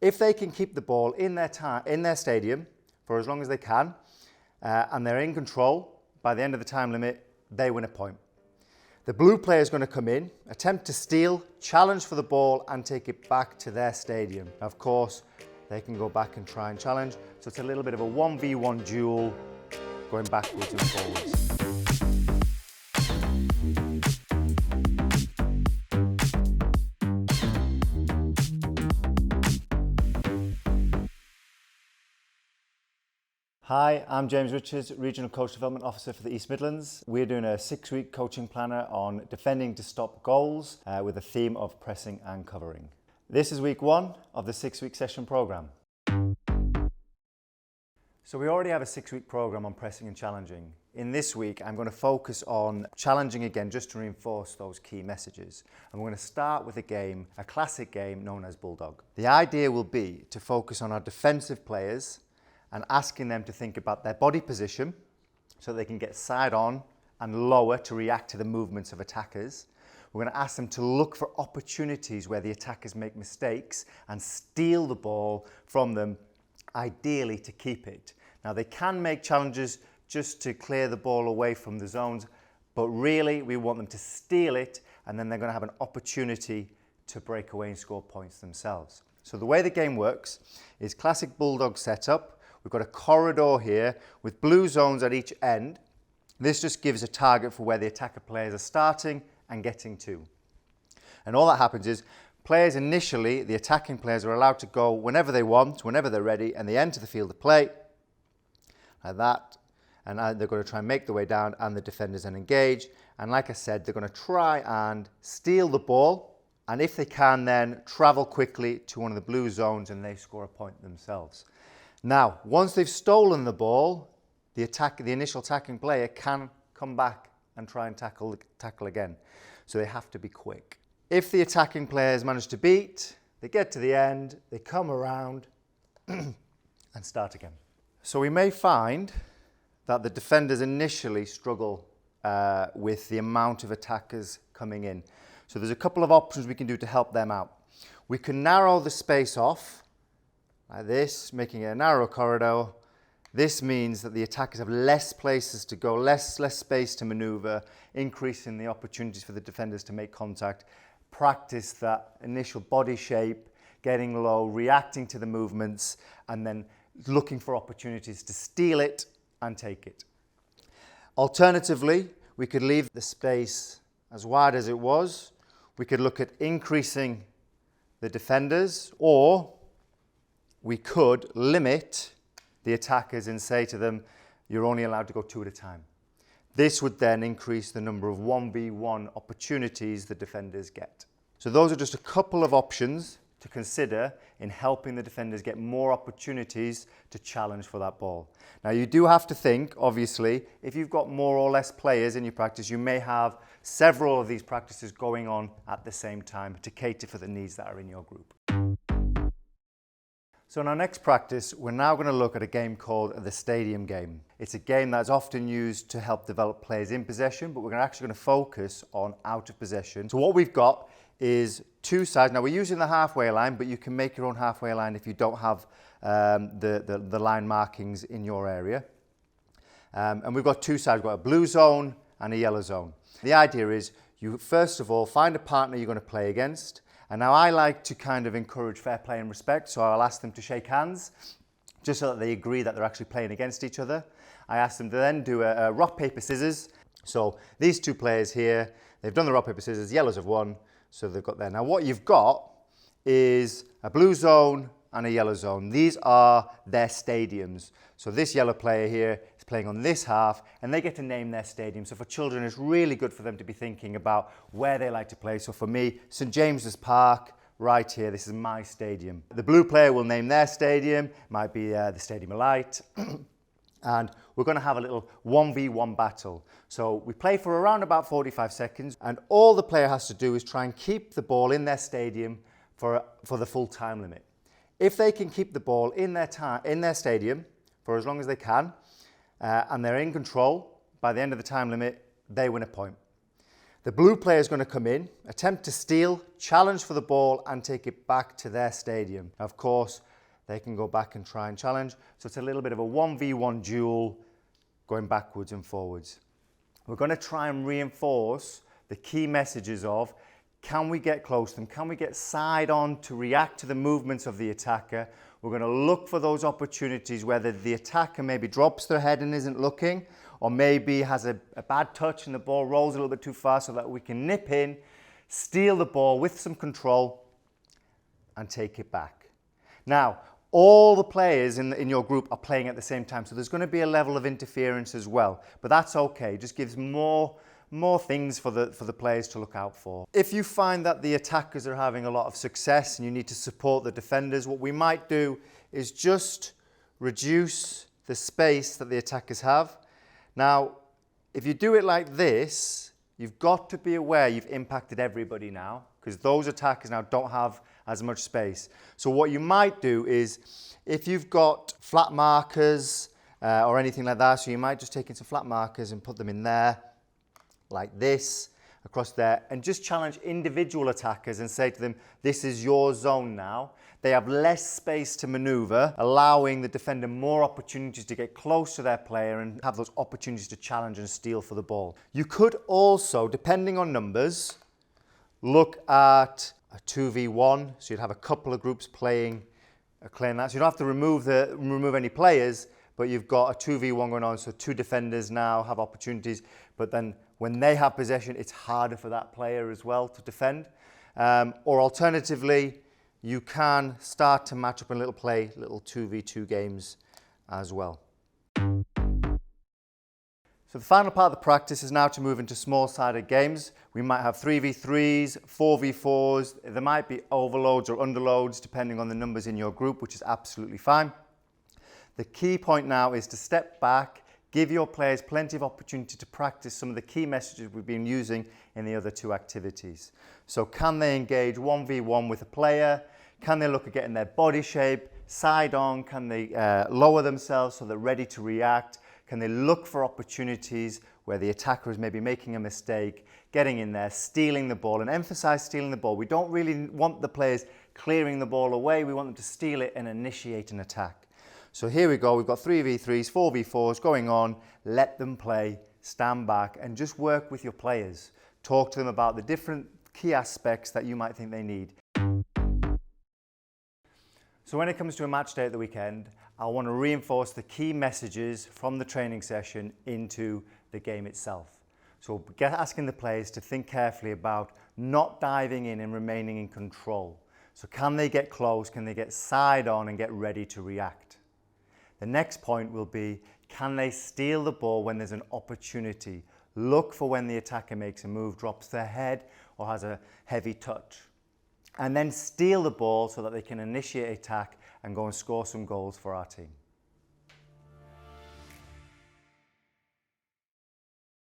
If they can keep the ball in their stadium for as long as they can, and they're in control, by the end of the time limit, they win a point. The blue player is going to come in, attempt to steal, challenge for the ball, and take it back to their stadium. Of course, they can go back and try and challenge. So it's a little bit of a 1v1 duel, going backwards and forwards. Hi, I'm James Richards, Regional Coach Development Officer for the East Midlands. We're doing a 6-week coaching planner on defending to stop goals with a theme of pressing and covering. This is week 1 of the 6-week session programme. So we already have a 6-week programme on pressing and challenging. In this week, I'm going to focus on challenging again, just to reinforce those key messages. And we're going to start with a classic game known as Bulldog. The idea will be to focus on our defensive players and asking them to think about their body position so they can get side on and lower to react to the movements of attackers. We're going to ask them to look for opportunities where the attackers make mistakes and steal the ball from them, ideally to keep it. Now they can make challenges just to clear the ball away from the zones, but really we want them to steal it, and then they're going to have an opportunity to break away and score points themselves. So the way the game works is classic Bulldog setup. We've got a corridor here with blue zones at each end. This just gives a target for where the attacker players are starting and getting to. And all that happens is players initially, the attacking players, are allowed to go whenever they want, whenever they're ready, and they enter the field of play like that. And they're going to try and make their way down, and the defenders then engage. And like I said, they're going to try and steal the ball. And if they can, then travel quickly to one of the blue zones and they score a point themselves. Now, once they've stolen the ball, the initial attacking player can come back and try and tackle again. So they have to be quick. If the attacking players manage to beat, they get to the end, they come around and start again. So we may find that the defenders initially struggle with the amount of attackers coming in. So there's a couple of options we can do to help them out. We can narrow the space off like this, making it a narrow corridor. This means that the attackers have less places to go, less space to maneuver, increasing the opportunities for the defenders to make contact, practice that initial body shape, getting low, reacting to the movements, and then looking for opportunities to steal it and take it. Alternatively, we could leave the space as wide as it was. We could look at increasing the defenders, or we could limit the attackers and say to them, you're only allowed to go 2 at a time. This would then increase the number of 1v1 opportunities the defenders get. So those are just a couple of options to consider in helping the defenders get more opportunities to challenge for that ball. Now you do have to think, obviously, if you've got more or less players in your practice, you may have several of these practices going on at the same time to cater for the needs that are in your group. So in our next practice, we're now going to look at a game called the stadium game. It's a game that's often used to help develop players in possession, but we're actually going to focus on out of possession. So what we've got is 2 sides. Now we're using the halfway line, but you can make your own halfway line if you don't have the line markings in your area. And we've got 2 sides. We've got a blue zone and a yellow zone. The idea is you first of all find a partner you're going to play against. And now I like to kind of encourage fair play and respect, so I'll ask them to shake hands, just so that they agree that they're actually playing against each other. I ask them to then do a rock, paper, scissors. So these 2 players here, they've done the rock, paper, scissors, yellows have won, so they've got there. Now what you've got is a blue zone and a yellow zone. These are their stadiums. So this yellow player here is playing on this half, and they get to name their stadium. So for children, it's really good for them to be thinking about where they like to play. So for me, St James's Park, right here, this is my stadium. The blue player will name their stadium, might be the Stadium of Light. And we're going to have a little 1v1 battle. So we play for around about 45 seconds, and all the player has to do is try and keep the ball in their stadium for the full time limit. If they can keep the ball in their stadium for as long as they can, and they're in control, by the end of the time limit, they win a point. The blue player is going to come in, attempt to steal, challenge for the ball and take it back to their stadium. Of course, they can go back and try and challenge. So it's a little bit of a 1v1 duel going backwards and forwards. We're going to try and reinforce the key messages of, can we get close to them? Can we get side on to react to the movements of the attacker? We're going to look for those opportunities, whether the attacker maybe drops their head and isn't looking, or maybe has a bad touch and the ball rolls a little bit too fast, so that we can nip in, steal the ball with some control and take it back. Now, all the players in your group are playing at the same time, so there's going to be a level of interference as well, but that's okay. It just gives more things for the players to look out for. If you find that the attackers are having a lot of success and you need to support the defenders, what we might do is just reduce the space that the attackers have. Now, if you do it like this, you've got to be aware you've impacted everybody now, because those attackers now don't have as much space. So what you might do is, if you've got flat markers or anything like that, so you might just take in some flat markers and put them in there, like this, across there, and just challenge individual attackers and say to them, this is your zone now. They have less space to maneuver, allowing the defender more opportunities to get close to their player and have those opportunities to challenge and steal for the ball. You could also, depending on numbers, look at a 2v1, so you'd have a couple of groups playing that. So you don't have to remove any players, but you've got a 2v1 going on, so two defenders now have opportunities, but then when they have possession, it's harder for that player as well to defend. Or alternatively, you can start to match up in little 2v2 games as well. So the final part of the practice is now to move into small-sided games. We might have 3v3s, 4v4s, there might be overloads or underloads depending on the numbers in your group, which is absolutely fine. The key point now is to step back, give your players plenty of opportunity to practice some of the key messages we've been using in the other two activities. So can they engage 1v1 with a player? Can they look at getting their body shape, side on? Can they lower themselves so they're ready to react? Can they look for opportunities where the attacker is maybe making a mistake, getting in there, stealing the ball, and emphasize stealing the ball. We don't really want the players clearing the ball away. We want them to steal it and initiate an attack. So here we go. We've got 3v3s, 4v4s going on. Let them play, stand back, and just work with your players. Talk to them about the different key aspects that you might think they need. So when it comes to a match day at the weekend, I want to reinforce the key messages from the training session into the game itself. So asking the players to think carefully about not diving in and remaining in control. So can they get close? Can they get side on and get ready to react? The next point will be, can they steal the ball when there's an opportunity? Look for when the attacker makes a move, drops their head, or has a heavy touch. And then steal the ball so that they can initiate attack and go and score some goals for our team.